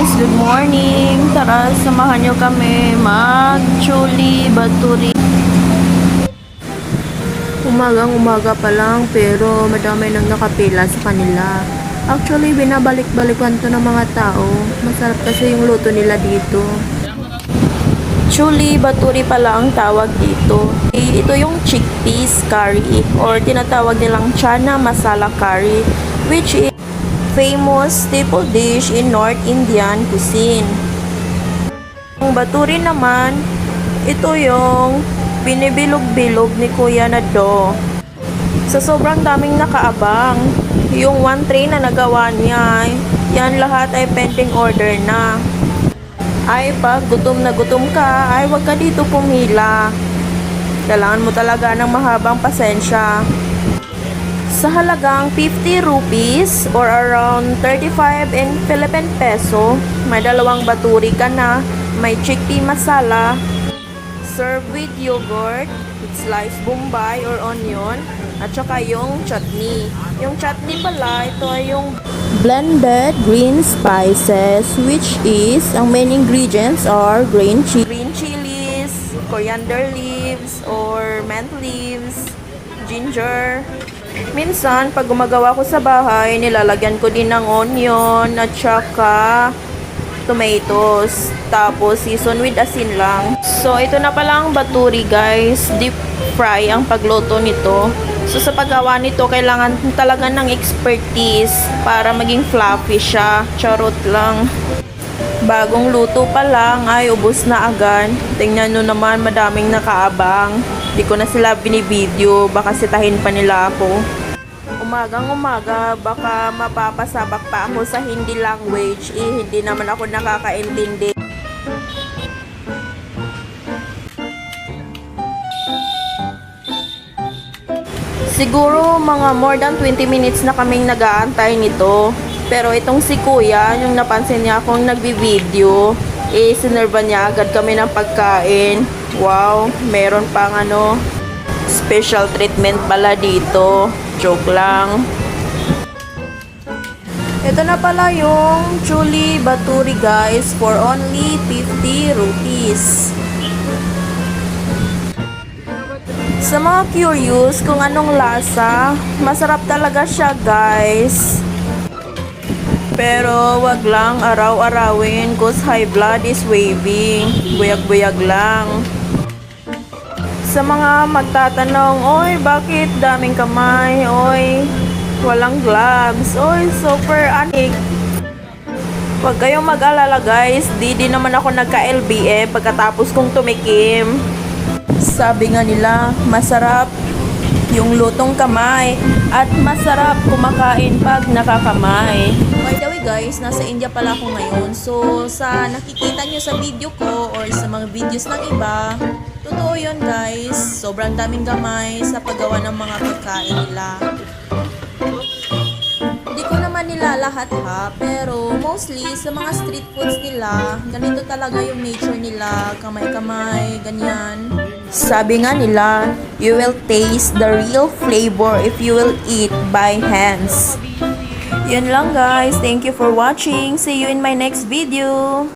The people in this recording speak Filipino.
guys, good morning. Tara, samahan nyo kami mag-chuli baturi. Umagang-umaga pa lang pero madami nang nakapila sa kanila. Actually, binabalik-balikan to ng mga tao. Masarap kasi yung luto nila dito. Chuli baturi pala ang tawag dito. Ito yung chickpeas curry or tinatawag nilang chana masala curry, which is famous staple dish in North Indian cuisine. Ang baturi naman, ito yung binibilog-bilog ni Kuya na dough. Sa sobrang daming nakaabang, yung one tray na nagawa niya, yan lahat ay pending order na. Ay pag gutom na gutom ka, ay wag ka dito pumila. Kailangan mo talaga ng mahabang pasensya. Sa halagang 50 rupees or around 35 in Philippine peso, may dalawang baturi ka na, may chickpea masala, served with yogurt, with sliced bombay or onion, at saka yung chutney. Yung chutney pala, ito ay yung blended green spices, which is, ang main ingredients are green chilies, coriander leaves or mint leaves, ginger. Minsan, pag gumagawa ko sa bahay, nilalagyan ko din ng onion at saka tomatoes. Tapos, season with asin lang. So, ito na pala ang baturi, guys. Deep fry ang pagluto nito. So, sa paggawa nito, kailangan talaga ng expertise para maging fluffy siya. Charot lang. Bagong luto pa lang ay ubos na agad. Tingnan nyo naman, madaming nakaabang. Di ko na sila binibideo, baka sitahin pa nila ako. Umagang umaga, baka mapapasabak pa ako sa hindi language. Hindi naman ako nakakaintindi. Siguro mga more than 20 minutes na kaming nag-aantay nito. Pero itong si Kuya, yung napansin niya akong nagbi-video, sinerva niya agad kami ng pagkain. Wow, meron pang special treatment pala dito. Joke lang. Ito na pala yung chuli baturi, guys, for only 50 rupees. Sa mga curious kung anong lasa, masarap talaga siya, guys. Pero wag lang araw-arawin cause high blood is waving. Buyag-buyag lang. Sa mga magtatanong, oy, bakit daming kamay? Oy, walang gloves. Oy, super anik. Huwag kayong mag-alala, guys. Di naman ako nagka-LBM pagkatapos kong tumikim. Sabi nga nila, masarap yung lutong kamay at masarap kumakain pag nakakamay. By the way, guys, nasa India pala ako ngayon. So, sa nakikita nyo sa video ko or sa mga videos ng iba, totoo yun, guys. Sobrang daming gamay sa paggawa ng mga pagkain nila. Hindi ko naman nila lahat ha, pero mostly sa mga street foods nila, ganito talaga yung nature nila, kamay-kamay, ganyan. Sabi nga nila, you will taste the real flavor if you will eat by hands. Yun lang, guys. Thank you for watching. See you in my next video.